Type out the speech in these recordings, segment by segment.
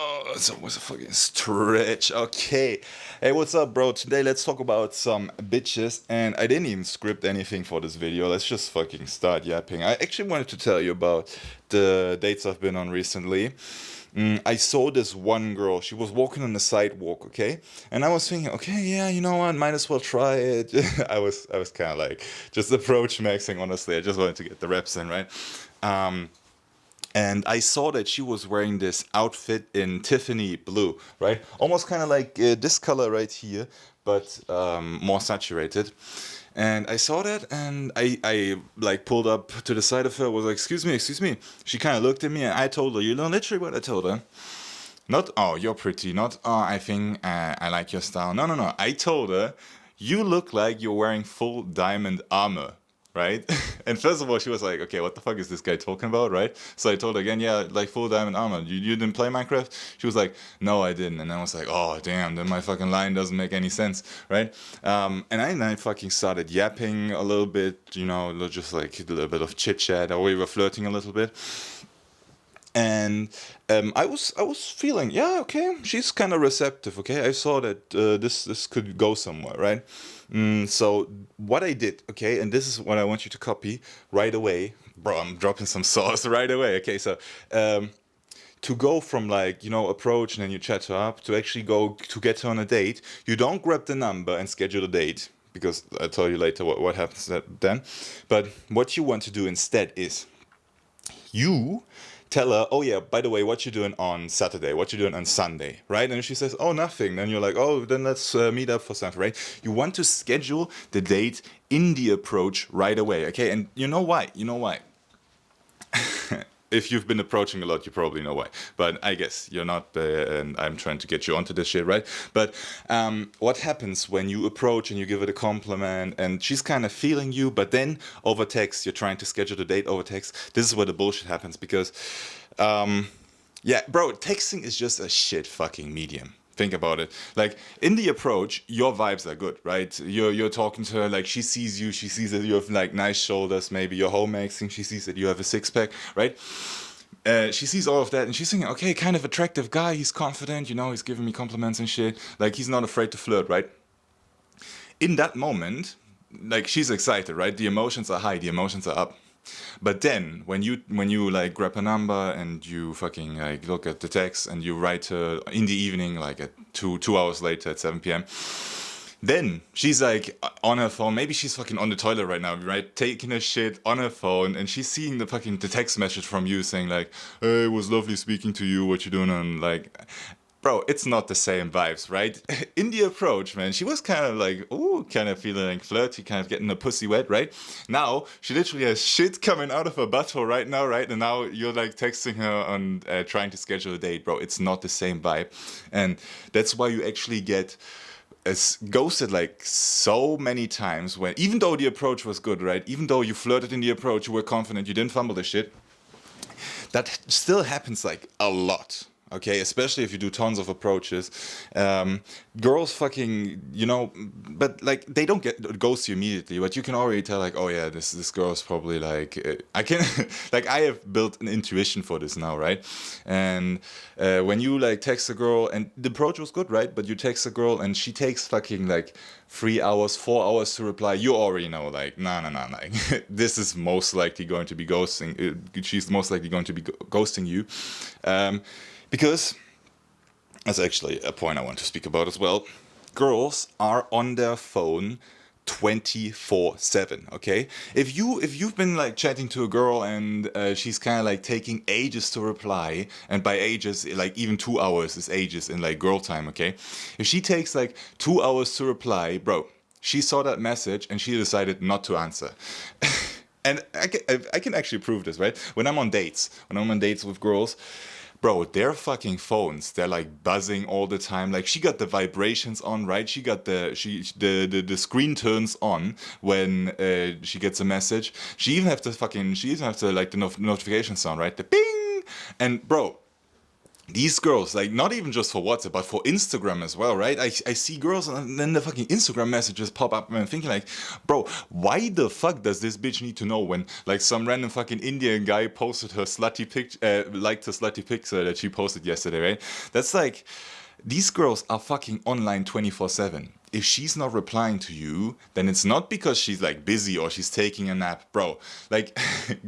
Oh, it's always a fucking stretch. Okay. Hey, what's up, bro? Today let's talk about some bitches. And I didn't even script anything for this video. Let's just fucking start yapping. I actually wanted to tell you about the dates I've been on recently. I saw this one girl. She was walking on the sidewalk, okay? And I was thinking, okay, yeah, you know what? Might as well try it. I was kind of like just approach maxing, honestly. I just wanted to get the reps in, right? And I saw that she was wearing this outfit in Tiffany blue, right? Almost kind of like this color right here, but more saturated. And I saw that, and I like pulled up to the side of her, was like, excuse me, excuse me. She kind of looked at me, and I told her, you know, literally what I told her. Not, oh, you're pretty. Not, oh, I think I like your style. No, no, no. I told her, you look like you're wearing full diamond armor, right? And first of all, she was like, okay, what the fuck is this guy talking about, right? So I told her again, yeah, like full diamond armor. You didn't play Minecraft? She was like, no, I didn't. And I was like, oh, damn, then my fucking line doesn't make any sense, right? And I fucking started yapping a little bit, you know, just like a little bit of chit chat, or we were flirting a little bit. And I was feeling, yeah, okay, she's kind of receptive. Okay, I saw that this could go somewhere, right? So what I did, okay, and this is what I want you to copy right away, bro. I'm dropping some sauce right away. Okay, so to go from, like, you know, approach and then you chat her up to actually go to get her on a date, you don't grab the number and schedule a date, because I'll tell you later what happens then. But what you want to do instead is you tell her, oh yeah, by the way, what you doing on Saturday? What you doing on Sunday, right? And if she says, oh, nothing, then you're like, oh, then let's meet up for something, right? You want to schedule the date in the approach right away, okay? And you know why? You know why? If you've been approaching a lot, you probably know why. But I guess you're not, and I'm trying to get you onto this shit, right? But what happens when you approach and you give it a compliment and she's kind of feeling you, but then over text, you're trying to schedule the date over text. This is where the bullshit happens because, yeah, bro, texting is just a shit fucking medium. Think about it. Like in the approach, your vibes are good, right? You're talking to her, like she sees you, she sees that you have like nice shoulders, maybe you're home maxing, she sees that you have a six pack, right? She sees all of that and she's thinking, okay, kind of attractive guy, he's confident, you know, he's giving me compliments and shit. Like he's not afraid to flirt, right? In that moment, like she's excited, right? The emotions are high, the emotions are up. But then when you like grab a number and you fucking like look at the text and you write her in the evening, like at 2 hours later at 7 p.m. Then she's like on her phone. Maybe she's fucking on the toilet right now, right? Taking a shit on her phone, and she's seeing the text message from you saying like, "Hey, it was lovely speaking to you. What you doing?" And like, bro, it's not the same vibes, right? In the approach, man, she was kind of like, ooh, kind of feeling like flirty, kind of getting her pussy wet, right? Now, she literally has shit coming out of her butthole right now, right? And now you're like texting her on trying to schedule a date, bro. It's not the same vibe. And that's why you actually get as ghosted like so many times when, even though the approach was good, right? Even though you flirted in the approach, you were confident, you didn't fumble the shit, that still happens like a lot. Okay, especially if you do tons of approaches, girls fucking, you know, but like they don't get ghost you immediately, but you can already tell like, oh yeah, this girl is probably like, I can, like I have built an intuition for this now, right? And when you like text a girl and the approach was good, right? But you text a girl and she takes fucking like 3 hours, 4 hours to reply, you already know, like, nah, nah, nah, like, this is most likely going to be ghosting. She's most likely going to be ghosting you. Because that's actually a point I want to speak about as well. Girls are on their phone 24/7. Okay, if you've been like chatting to a girl and she's kind of like taking ages to reply, and by ages like even 2 hours is ages in like girl time. Okay, if she takes like 2 hours to reply, bro, she saw that message and she decided not to answer. And I can actually prove this, right? When I'm on dates with girls, bro, their fucking phones, they're like buzzing all the time. Like she got the vibrations on, right? She got the screen turns on when she gets a message. She even have to like the notification sound, right? The ping. And bro, these girls, like, not even just for WhatsApp, but for Instagram as well, right? I see girls and then the fucking Instagram messages pop up and I'm thinking like, bro, why the fuck does this bitch need to know when like some random fucking Indian guy posted her slutty picture, liked her slutty picture that she posted yesterday, right? That's like, these girls are fucking online 24/7. If she's not replying to you, then it's not because she's like busy or she's taking a nap, bro. Like,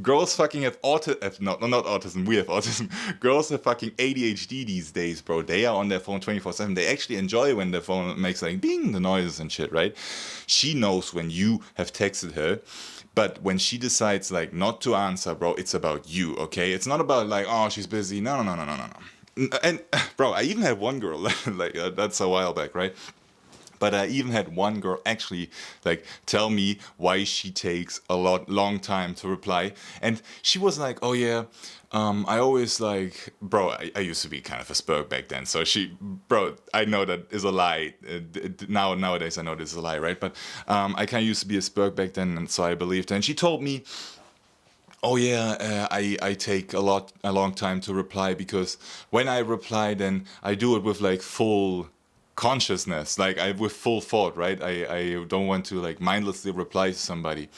girls fucking have autism, not autism, we have autism. Girls have fucking ADHD these days, bro. They are on their phone 24/7. They actually enjoy when their phone makes like bing, the noises and shit, right? She knows when you have texted her. But when she decides like not to answer, bro, it's about you, okay? It's not about like, oh, she's busy. No, no, no, no, no, no. And bro, I even had one girl like that's a while back, right? But I even had one girl actually like tell me why she takes a long time to reply, and she was like, "Oh yeah, I always like, bro. I used to be kind of a spurg back then, so bro, I know that is a lie. Nowadays I know this is a lie, right? But I kind of used to be a spurg back then, and so I believed her. And she told me, oh yeah, I take a long time to reply because when I reply, then I do it with like full consciousness, like I with full thought, right? I don't want to like mindlessly reply to somebody.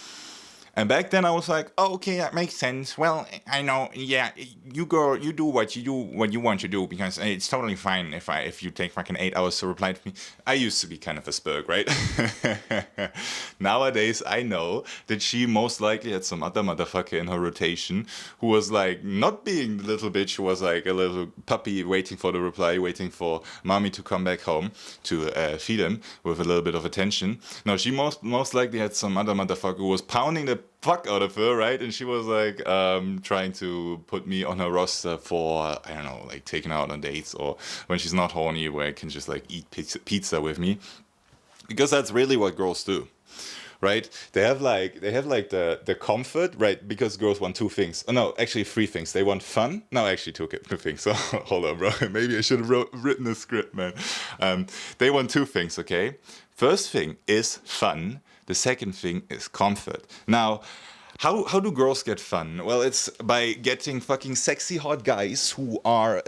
And back then I was like, oh, okay, that makes sense. Well, I know, yeah, you go, you do what you want to do because it's totally fine if you take fucking 8 hours to reply to me. I used to be kind of a spurg, right? Nowadays I know that she most likely had some other motherfucker in her rotation who was like not being the little bitch who was like a little puppy waiting for the reply, waiting for mommy to come back home to feed him with a little bit of attention. No, she most likely had some other motherfucker who was pounding the fuck out of her, right? And she was like trying to put me on her roster for, I don't know, like taking her out on dates, or when she's not horny where I can just like eat pizza with me, because that's really what girls do, right? They have like the comfort, right? Because girls want two things. Oh no, actually three things. They want fun. No, actually two things. So hold on, bro. Maybe I should have written a script, man. They want two things, okay? First thing is fun. The second thing is comfort. Now, how do girls get fun? Well, it's by getting fucking sexy hot guys who are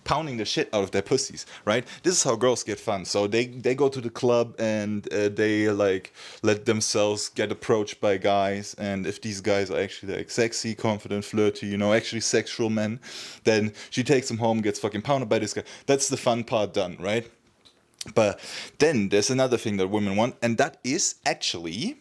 pounding the shit out of their pussies, right? This is how girls get fun. So they go to the club and they like let themselves get approached by guys. And if these guys are actually like sexy, confident, flirty, actually sexual men, then she takes them home, gets fucking pounded by this guy. That's the fun part done, right? But then there's another thing that women want, and that is actually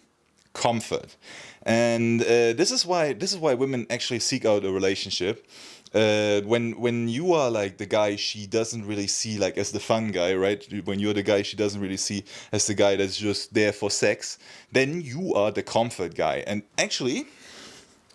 comfort. And this is why women actually seek out a relationship. When you are like the guy she doesn't really see like as the fun guy, right? When you're the guy she doesn't really see as the guy that's just there for sex, then you are the comfort guy. And actually,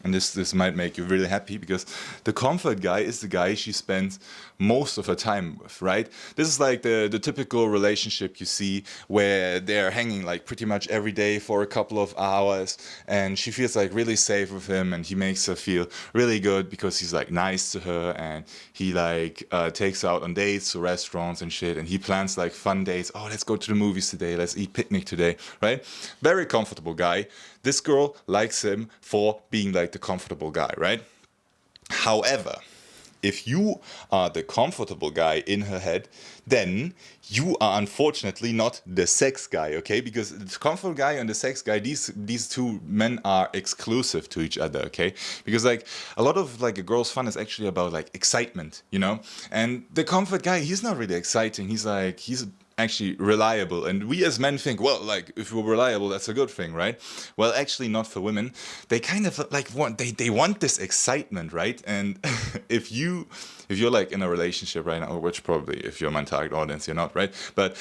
and this might make you really happy, because the comfort guy is the guy she spends most of her time with, right? This is like the typical relationship you see where they're hanging like pretty much every day for a couple of hours, and she feels like really safe with him, and he makes her feel really good because he's like nice to her, and he like takes her out on dates to restaurants and shit, and he plans like fun dates. Oh, let's go to the movies today, let's eat picnic today, right? Very comfortable guy. This girl likes him for being like the comfortable guy, right? However, if you are the comfortable guy in her head, then you are unfortunately not the sex guy, okay? Because the comfortable guy and the sex guy, these two men are exclusive to each other, okay? Because like a lot of like a girl's fun is actually about like excitement, And the comfort guy, he's not really exciting. He's actually reliable, and we as men think, well, like if we're reliable, that's a good thing, right? Well, actually not for women. They kind of like they want this excitement, right? And if you're like in a relationship right now, which probably if you're my target audience you're not, right? But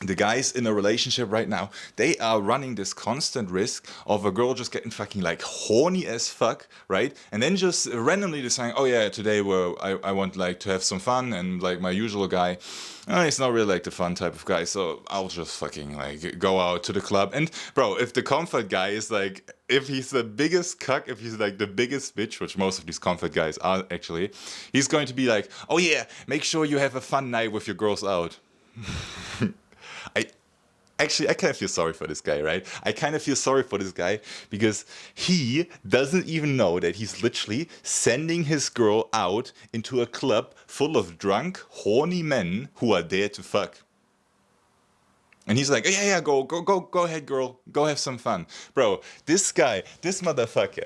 the guys in a relationship right now, they are running this constant risk of a girl just getting fucking like horny as fuck, right? And then just randomly deciding, oh yeah, today I want like to have some fun, and like my usual guy, he's not really like the fun type of guy, so I'll just fucking like go out to the club. And bro, if the comfort guy is like, if he's the biggest cuck, if he's like the biggest bitch, which most of these comfort guys are actually, he's going to be like, oh yeah, make sure you have a fun night with your girls out. I actually, I kind of feel sorry for this guy, right? I kind of feel sorry for this guy because he doesn't even know that he's literally sending his girl out into a club full of drunk, horny men who are there to fuck. And he's like, yeah, yeah, go ahead, girl. Go have some fun. Bro, this guy, this motherfucker.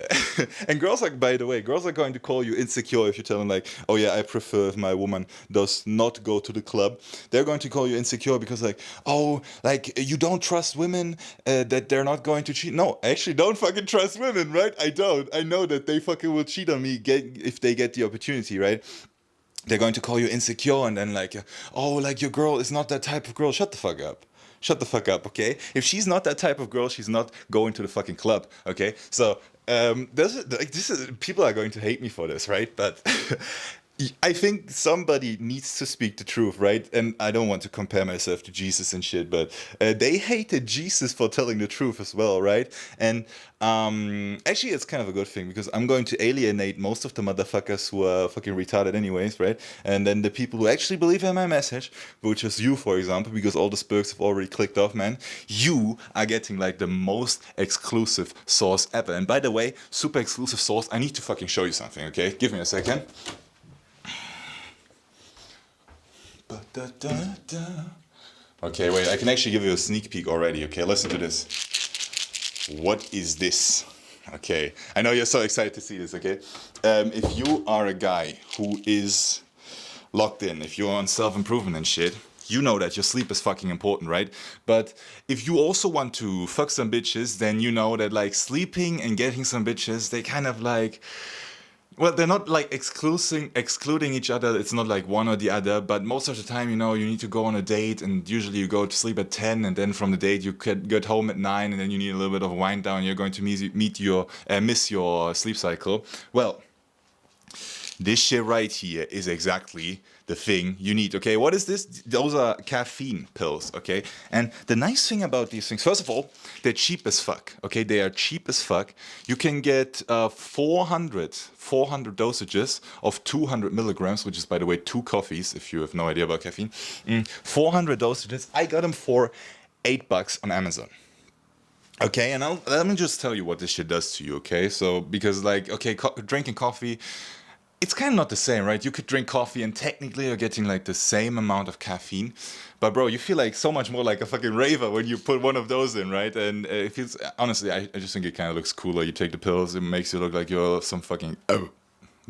And girls are, by the way, girls are going to call you insecure if you tell them, like, oh yeah, I prefer if my woman does not go to the club. They're going to call you insecure because, like, oh, like, you don't trust women, that they're not going to cheat. No, I actually don't fucking trust women, right? I don't. I know that they fucking will cheat on me if they get the opportunity, right? They're going to call you insecure and then, like, oh, like, your girl is not that type of girl. Shut the fuck up. Shut the fuck up, okay? If she's not that type of girl, she's not going to the fucking club, okay? So, this is people are going to hate me for this, right? But I think somebody needs to speak the truth, right? And I don't want to compare myself to Jesus and shit, but they hated Jesus for telling the truth as well, right? And actually, it's kind of a good thing because I'm going to alienate most of the motherfuckers who are fucking retarded, anyways, right? And then the people who actually believe in my message, which is you, for example, because all the spurks have already clicked off, man. You are getting like the most exclusive source ever. And by the way, super exclusive source. I need to fucking show you something, okay? Give me a second. Okay, wait, I can actually give you a sneak peek already, okay? Listen to this. What is this? Okay, I know you're so excited to see this, okay? If you are a guy who is locked in, if you're on self-improvement and shit, you know that your sleep is fucking important, right? But if you also want to fuck some bitches, then you know that, like, sleeping and getting some bitches, they kind of like... Well, they're not like excluding each other. It's not like one or the other, but most of the time, you know, you need to go on a date, and usually you go to sleep at 10, and then from the date you could get home at 9, and then you need a little bit of a wind down. You're going to miss your sleep cycle. Well, this shit right here is exactly the thing you need, okay? What is this? Those are caffeine pills, okay? And the nice thing about these things, first of all, they're cheap as fuck, okay? They are cheap as fuck. You can get 400 dosages of 200 milligrams, which is, by the way, 2 coffees, if you have no idea about caffeine. 400 dosages. I got them for $8 on Amazon. Okay, and let me just tell you what this shit does to you, okay? So, because, like, okay, drinking coffee, it's kind of not the same, right? You could drink coffee and technically you're getting like the same amount of caffeine. But bro, you feel like so much more like a fucking raver when you put one of those in, right? And it feels, honestly, I just think it kind of looks cooler. You take the pills, it makes you look like you're some fucking,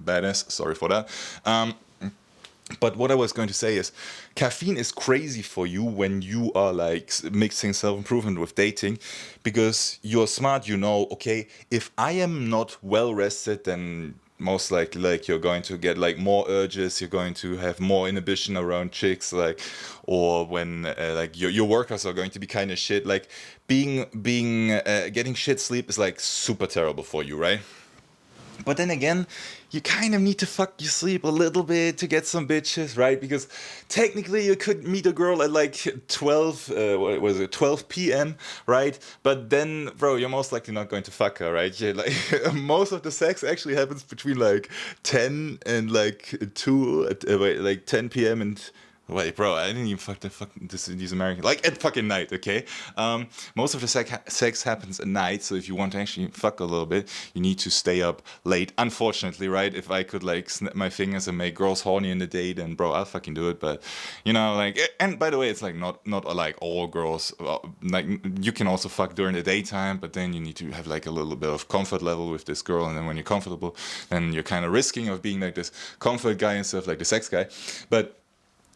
badass. Sorry for that. But what I was going to say is, caffeine is crazy for you when you are like mixing self-improvement with dating, because you're smart, you know, okay, if I am not well rested, then most likely, like, you're going to get like more urges, you're going to have more inhibition around chicks, like, or when like your workouts are going to be kind of shit. Like, getting shit sleep is like super terrible for you, right? But then again, you kind of need to fuck your sleep a little bit to get some bitches, right? Because technically you could meet a girl at like 12 p.m., right? But then, bro, you're most likely not going to fuck her, right? Like, most of the sex actually happens between like 10 and like 10 p.m. and... Wait, bro, I didn't even these Americans. Like, at fucking night, okay? Most of the sex happens at night, so if you want to actually fuck a little bit, you need to stay up late. Unfortunately, right? If I could, like, snap my fingers and make girls horny in the day, then, bro, I'll fucking do it. But, you know, like... And, by the way, it's, like, not like, all girls... Like, you can also fuck during the daytime, but then you need to have, like, a little bit of comfort level with this girl, and then when you're comfortable, then you're kind of risking of being, like, this comfort guy instead of, like, the sex guy. But...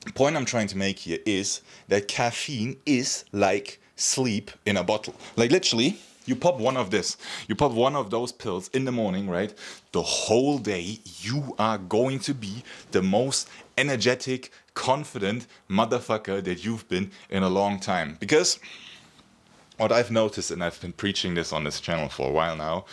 the point I'm trying to make here is that caffeine is like sleep in a bottle. Like, literally, you pop one of those pills in the morning, right? The whole day you are going to be the most energetic, confident motherfucker that you've been in a long time. Because what I've noticed, and I've been preaching this on this channel for a while now,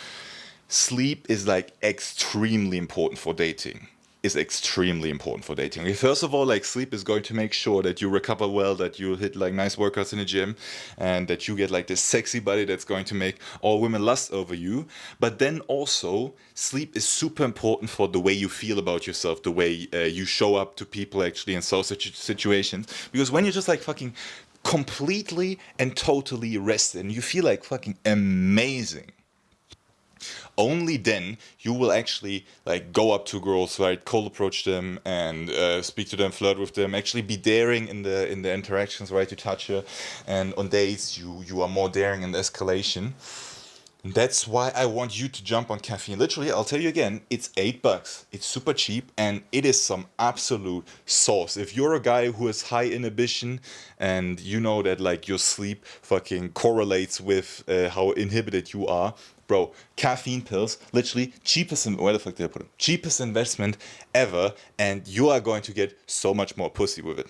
sleep is like extremely important for dating. Is extremely important for dating. Okay, first of all, like, sleep is going to make sure that you recover well, that you hit like nice workouts in the gym, and that you get like this sexy body that's going to make all women lust over you. But then also, sleep is super important for the way you feel about yourself, the way you show up to people actually in social situations. Because when you're just like fucking completely and totally rested and you feel like fucking amazing, only then you will actually like go up to girls, right, cold approach them and speak to them, flirt with them, actually be daring in the interactions, right, to touch her. And on days you are more daring in the escalation. That's why I want you to jump on caffeine. Literally, I'll tell you again, it's $8. It's super cheap and it is some absolute sauce. If you're a guy who has high inhibition and you know that like your sleep fucking correlates with how inhibited you are, bro, caffeine pills, literally cheapest, where the fuck did I put them? Cheapest investment ever, and you are going to get so much more pussy with it.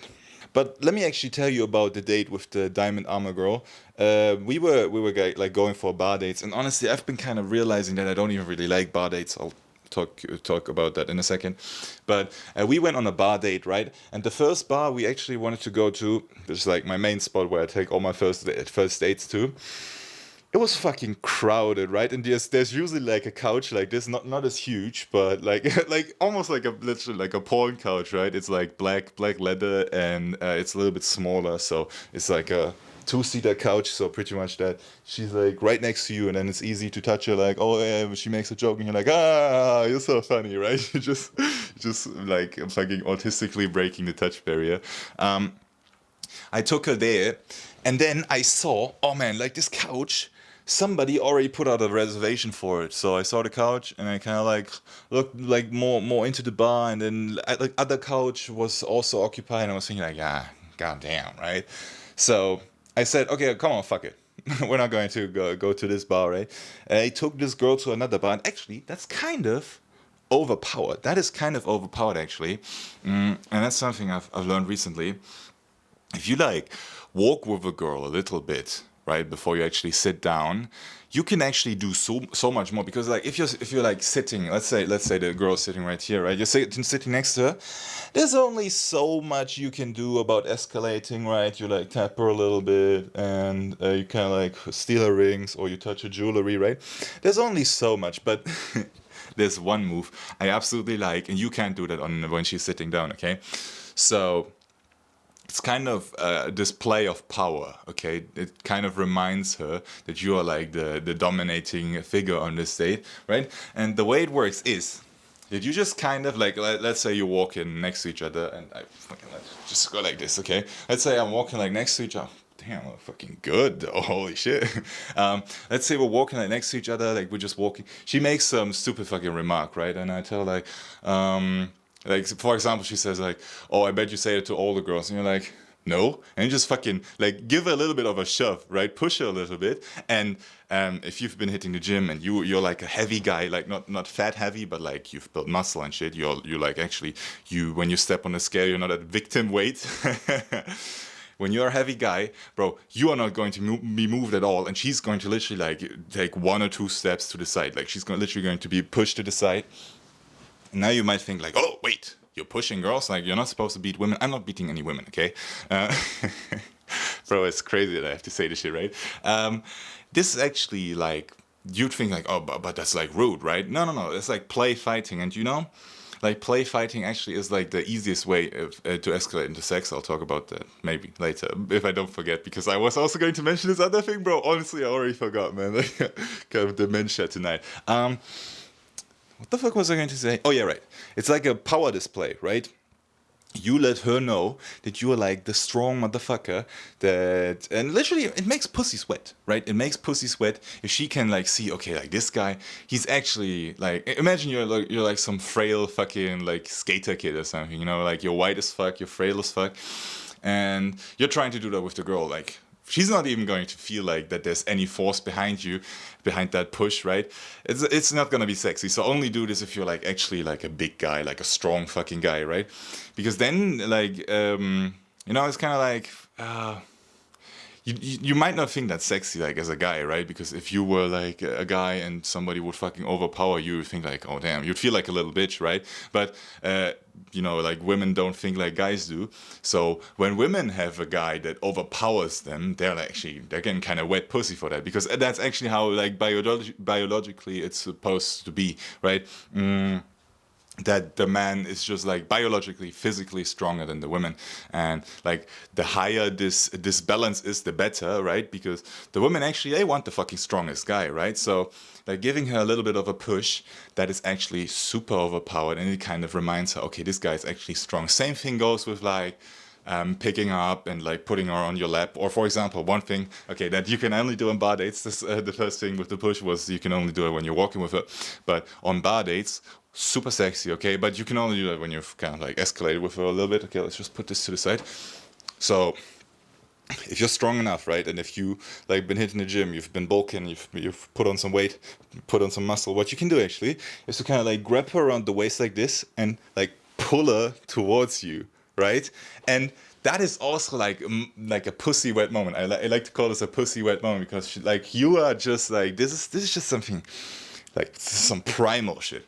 But let me actually tell you about the date with the diamond armor girl. We were like going for bar dates, and honestly, I've been kind of realizing that I don't even really like bar dates. I'll talk about that in a second. But we went on a bar date, right? And the first bar we actually wanted to go to, which is like my main spot where I take all my first dates to. It was fucking crowded, right? And there's usually like a couch like this, not as huge, but like like almost like a literally like a porn couch, right? It's like black leather and it's a little bit smaller, so it's like a two-seater couch. So pretty much that she's like right next to you, and then it's easy to touch her. Like, oh yeah, she makes a joke, and you're like, ah, you're so funny, right? You just like fucking autistically breaking the touch barrier. I took her there, and then I saw, oh man, like this couch, somebody already put out a reservation for it. So I saw the couch, and I kind of like looked like more into the bar, and then like other couch was also occupied, and I was thinking like, yeah, goddamn, right? So I said, okay, come on, fuck it. We're not going to go to this bar, right? I took this girl to another bar, and actually, that's kind of overpowered. That is kind of overpowered, actually. And that's something I've learned recently. If you like walk with a girl a little bit, right, before you actually sit down, you can actually do so much more. Because like if you're like sitting, let's say the girl's sitting right here, right, you're sitting next to her, there's only so much you can do about escalating, right? You like tap her a little bit, and you kind of like steal her rings, or you touch her jewelry, right? There's only so much. But there's one move I absolutely like, and you can't do that on when she's sitting down, okay? So it's kind of a display of power, okay? It kind of reminds her that you are like the dominating figure on this date, right? And the way it works is that you just kind of like, let's say you walk in next to each other, and let's just go like this, okay? Let's say I'm walking like next to each other. Damn, we're fucking good though. Holy shit. Let's say we're walking like next to each other, like we're just walking. She makes some stupid fucking remark, right? And I tell her like, for example, she says like, "Oh, I bet you say it to all the girls," and you're like, "No," and you just fucking like give her a little bit of a shove, right? Push her a little bit, and if you've been hitting the gym and you're like a heavy guy, like not fat heavy, but like you've built muscle and shit, you like actually when you step on the scale, you're not at victim weight. When you're a heavy guy, bro, you are not going to be moved at all, and she's going to literally like take one or two steps to the side, like she's literally going to be pushed to the side. Now you might think like, oh wait, you're pushing girls, like you're not supposed to beat women. I'm not beating any women, okay? Bro, it's crazy that I have to say this shit, right? This is actually like, you'd think like, oh, but that's like rude, right? No, it's like play fighting, and you know, like play fighting actually is like the easiest way to escalate into sex. I'll talk about that maybe later if I don't forget, because I was also going to mention this other thing, bro. Honestly, I already forgot, man. Like, kind of dementia tonight. What the fuck was I going to say? Oh yeah, right. It's like a power display, right? You let her know that you are like the strong motherfucker that, and literally it makes pussy sweat, right? It makes pussy sweat if she can like see, okay, like this guy, he's actually like, imagine you're like some frail fucking like skater kid or something, you know, like you're white as fuck, you're frail as fuck, and you're trying to do that with the girl, like she's not even going to feel like that there's any force behind you, behind that push, right? It's not gonna be sexy. So only do this if you're like actually like a big guy, like a strong fucking guy, right? Because then like you know, it's kind of like you might not think that's sexy, like as a guy, right? Because if you were like a guy and somebody would fucking overpower you, you'd think like, oh damn, you'd feel like a little bitch, right? But you know, like women don't think like guys do. So when women have a guy that overpowers them, they're getting kind of wet pussy for that, because that's actually how like biologically it's supposed to be, right? that the man is just like biologically, physically stronger than the women, and like the higher this balance is, the better, right? Because the women actually, they want the fucking strongest guy, right? So like giving her a little bit of a push that is actually super overpowered, and it kind of reminds her, okay, this guy is actually strong. Same thing goes with like picking her up and like putting her on your lap. Or for example, one thing, okay, that you can only do on bar dates. This the first thing with the push was you can only do it when you're walking with her, but on bar dates, super sexy, okay, but you can only do that when you've kind of like escalated with her a little bit. Okay, let's just put this to the side. So if you're strong enough, right, and if you like been hitting the gym, you've been bulking, you've put on some weight, put on some muscle, what you can do actually is to kind of like grab her around the waist like this and like pull her towards you, right? And that is also like a pussy wet moment. I like to call this a pussy wet moment because like you are just like this is just something like some primal shit,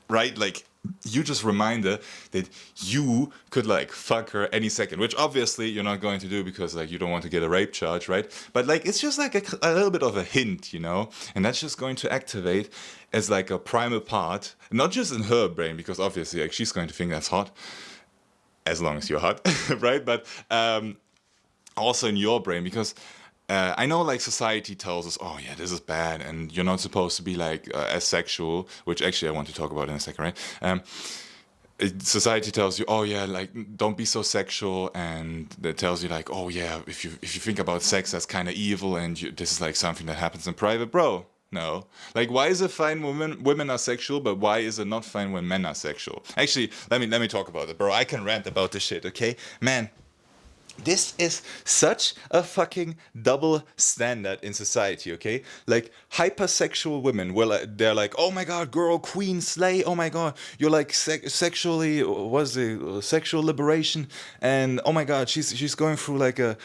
right? Like you just remind her that you could like fuck her any second, which obviously you're not going to do because like you don't want to get a rape charge, right? But like it's just like a little bit of a hint, you know, and that's just going to activate as like a primal part, not just in her brain, because obviously like she's going to think that's hot, as long as you're hot, right? But also in your brain, because I know like society tells us, oh yeah, this is bad, and you're not supposed to be like as sexual, which actually I want to talk about in a second, right? Society tells you, oh yeah, like don't be so sexual, and it tells you like, oh yeah, if you think about sex, that's kind of evil, and this is like something that happens in private, bro. No, like why is it fine when women are sexual, but why is it not fine when men are sexual? Actually, let me talk about it, bro. I can rant about this shit, okay, man. This is such a fucking double standard in society, okay? Like hypersexual women, well, they're like, oh my god, girl, queen, slay. Oh my god, you're like sexually, what's the sexual liberation? And oh my god, she's going through like a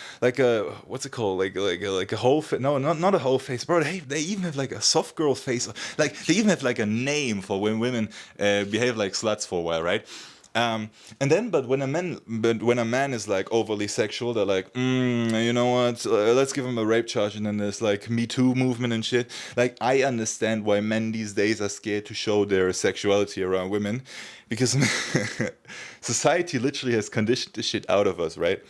what's it called? Like a whole face? No, not a whole face, bro. They even have like a soft girl face. Like they even have like a name for when women behave like sluts for a while, right? And then, but when a man is like overly sexual, they're like, you know what? Let's give him a rape charge, and then there's like Me Too movement and shit. Like, I understand why men these days are scared to show their sexuality around women, because society literally has conditioned this shit out of us, right?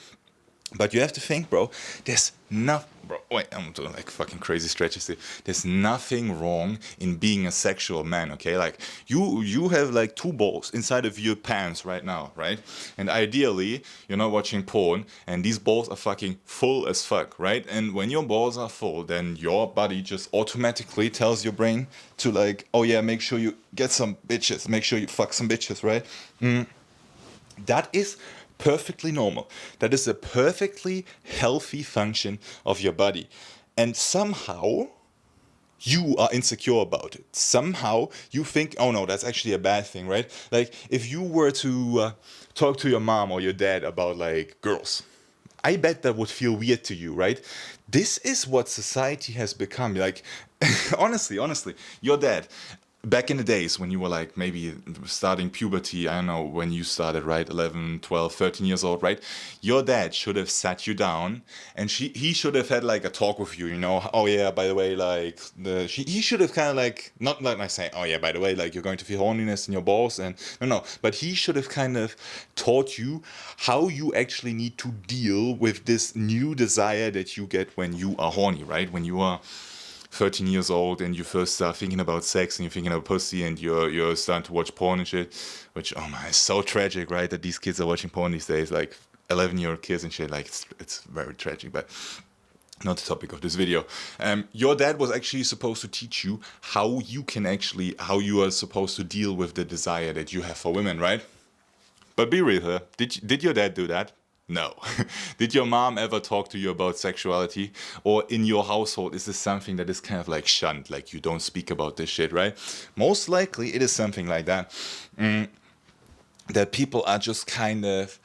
But you have to think, bro, there's nothing, bro, wait, I'm doing like fucking crazy stretches here. There's nothing wrong in being a sexual man, okay? Like, you have like two balls inside of your pants right now, right? And ideally, you're not watching porn, and these balls are fucking full as fuck, right? And when your balls are full, then your body just automatically tells your brain to like, oh yeah, make sure you get some bitches, make sure you fuck some bitches, right? That is perfectly normal. That is a perfectly healthy function of your body. And somehow you are insecure about it. Somehow you think, oh no, that's actually a bad thing, right? Like if you were to talk to your mom or your dad about like girls, I bet that would feel weird to you, right? This is what society has become. Like, honestly, your dad, back in the days when you were like maybe starting puberty, I don't know when you started, right? 11, 12, 13 years old, right? Your dad should have sat you down and he should have had like a talk with you, you know? Oh yeah, by the way, like he should have kind of like, not like saying, oh yeah, by the way, like you're going to feel horniness in your balls, and no, but he should have kind of taught you how you actually need to deal with this new desire that you get when you are horny, right? When you are 13 years old and you first start thinking about sex and you're thinking about pussy and you're starting to watch porn and shit, which, oh my, it's so tragic, right? That these kids are watching porn these days, like 11-year-old kids and shit. Like it's very tragic, but not the topic of this video. Your dad was actually supposed to teach you how you are supposed to deal with the desire that you have for women, right? But be real here. Did your dad do that? No. Did your mom ever talk to you about sexuality? Or in your household, is this something that is kind of like shunned? Like you don't speak about this shit, right? Most likely it is something like that. That people are just kind of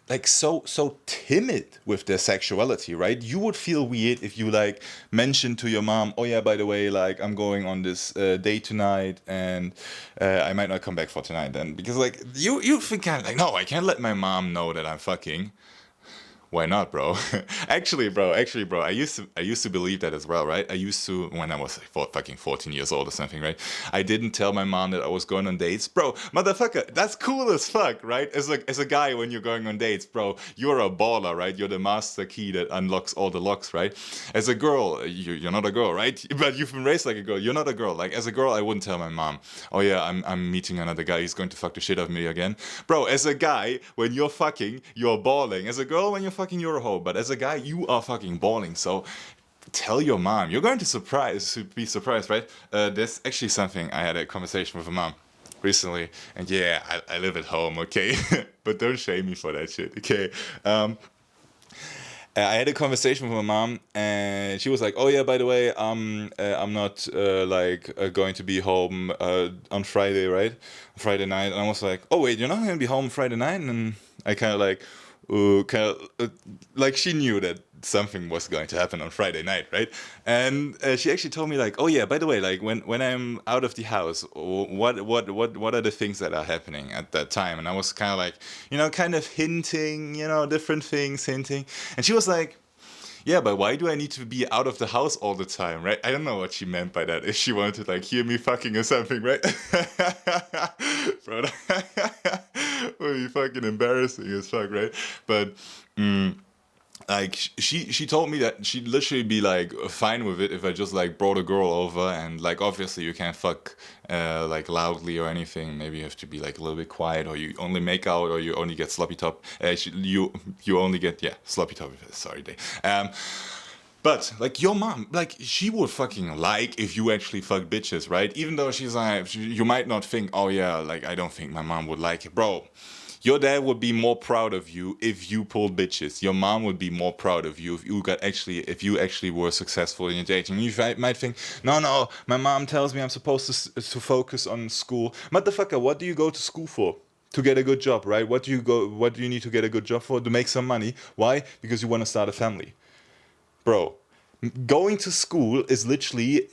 like so timid with their sexuality, right? You would feel weird if you like mentioned to your mom, oh yeah, by the way, like I'm going on this date tonight, and I might not come back for tonight then, because like you think kind of like, no, I can't let my mom know that I'm fucking. Why not, bro? Actually, bro, I used to believe that as well, right? I used to when I was like fucking 14 years old or something, right? I didn't tell my mom that I was going on dates, bro. Motherfucker, that's cool as fuck, right? As a guy, when you're going on dates, bro, you're a baller, right? You're the master key that unlocks all the locks, right? As a girl, you're not a girl, right? But you've been raised like a girl. You're not a girl. Like as a girl, I wouldn't tell my mom, oh yeah, I'm meeting another guy. He's going to fuck the shit out of me again, bro. As a guy, when you're fucking, you're balling. As a girl, when you're fucking, you're a hoe. But as a guy, you are fucking balling. So tell your mom. You're going to be surprised, right? There's actually something. I had a conversation with a mom recently, and yeah, I live at home, okay? But don't shame me for that shit, okay? I had a conversation with my mom, and she was like, "Oh yeah, by the way, I'm not going to be home on Friday, right? Friday night." And I was like, "Oh wait, you're not gonna be home Friday night?" And I kind of like, like she knew that something was going to happen on Friday night, right? And she actually told me like, "Oh yeah, by the way, like when I'm out of the house, what are the things that are happening at that time?" And I was kind of like, kind of hinting, different things, hinting. And she was like, yeah, but why do I need to be out of the house all the time, right? I don't know what she meant by that. If she wanted to like hear me fucking or something, right? Bro, that would be fucking embarrassing as fuck, right? But like she told me that she'd literally be like fine with it if I just like brought a girl over, and like obviously you can't fuck like loudly or anything. Maybe you have to be like a little bit quiet, or you only make out, or you only get sloppy top. You only get, yeah, sloppy top. Sorry, day. But like your mom, like she would fucking like if you actually fuck bitches, right? Even though she's like, you might not think, oh yeah, like I don't think my mom would like it, bro. Your dad would be more proud of you if you pulled bitches. Your mom would be more proud of you if you actually were successful in your dating. You might think, no, no, my mom tells me I'm supposed to focus on school. Motherfucker, what do you go to school for? To get a good job, right? What do you need to get a good job for? To make some money. Why? Because you want to start a family, bro. Going to school is literally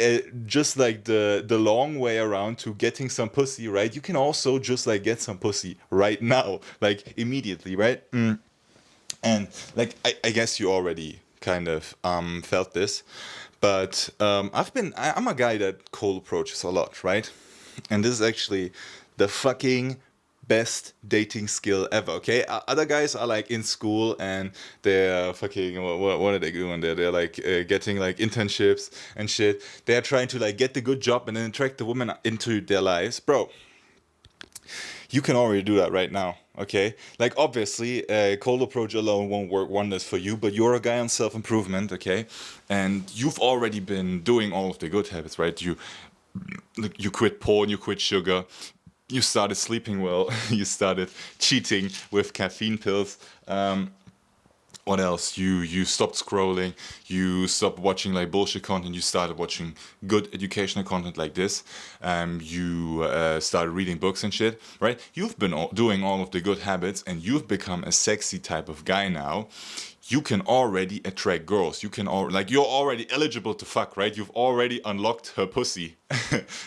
just like the long way around to getting some pussy, right? You can also just like get some pussy right now, like immediately, right? And like I guess you already kind of felt this, but I'm a guy that cold approaches a lot, right? And this is actually the fucking best dating skill ever. Okay, other guys are like in school and they're fucking what are they doing there? They're like getting like internships and shit. They're trying to like get the good job and then attract the woman into their lives, bro. You can already do that right now, okay? Like obviously cold approach alone won't work wonders for you, but you're a guy on self-improvement, okay? And you've already been doing all of the good habits, right? You quit porn, you quit sugar, you started sleeping well, you started cheating with caffeine pills. What else? You stopped scrolling, you stopped watching like bullshit content, you started watching good educational content like this. You started reading books and shit, right? You've been doing all of the good habits, and you've become a sexy type of guy now. You can already attract girls. You're already eligible to fuck, right? You've already unlocked her pussy.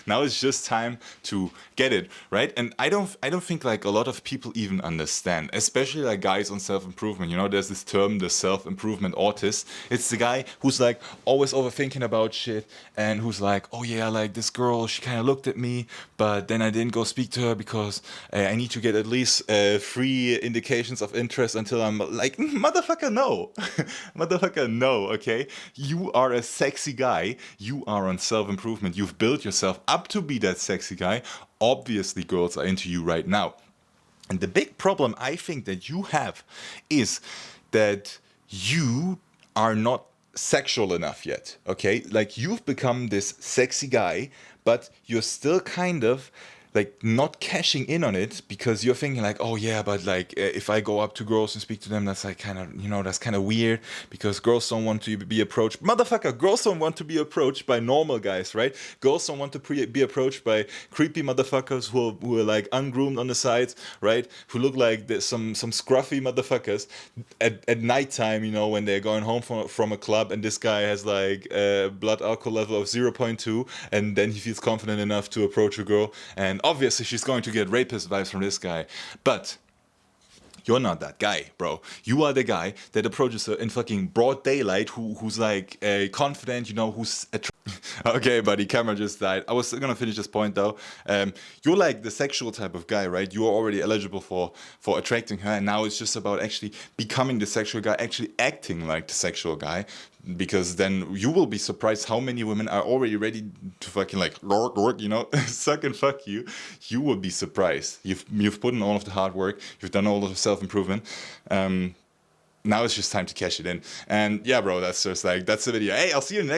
Now it's just time to get it, right? And I don't think like a lot of people even understand, especially like guys on self-improvement. There's this term, the self-improvement autist. It's the guy who's like always overthinking about shit, and who's like, oh yeah, like this girl, she kind of looked at me, but then I didn't go speak to her because I need to get at least 3 indications of interest until I'm like, motherfucker, no. Motherfucker, no, okay? You are a sexy guy. You are on self-improvement. You've built yourself up to be that sexy guy. Obviously, girls are into you right now. And the big problem I think that you have is that you are not sexual enough yet, okay? Like you've become this sexy guy, but you're still kind of like not cashing in on it because you're thinking like, oh yeah, but like if I go up to girls and speak to them, that's like kind of, that's kind of weird because girls don't want to be approached. Motherfucker, girls don't want to be approached by normal guys, right? Girls don't want to be approached by creepy motherfuckers who are like ungroomed on the sides, right? Who look like some scruffy motherfuckers at nighttime, when they're going home from a club, and this guy has like a blood alcohol level of 0.2, and then he feels confident enough to approach a girl, and obviously she's going to get rapist vibes from this guy. But You're not that guy, bro. You are the guy that approaches her in fucking broad daylight, who's like confident, you know, who's okay, buddy, camera just died. I was gonna finish this point though. You're like the sexual type of guy, right? You are already eligible for attracting her, and now it's just about actually becoming the sexual guy, actually acting like the sexual guy, because then you will be surprised how many women are already ready to fucking like lord, you know, suck and fuck you. You will be surprised. You've put in all of the hard work. You've done all of the self-improvement. Now it's just time to cash it in. And yeah, bro, that's just like, that's the video. Hey, I'll see you next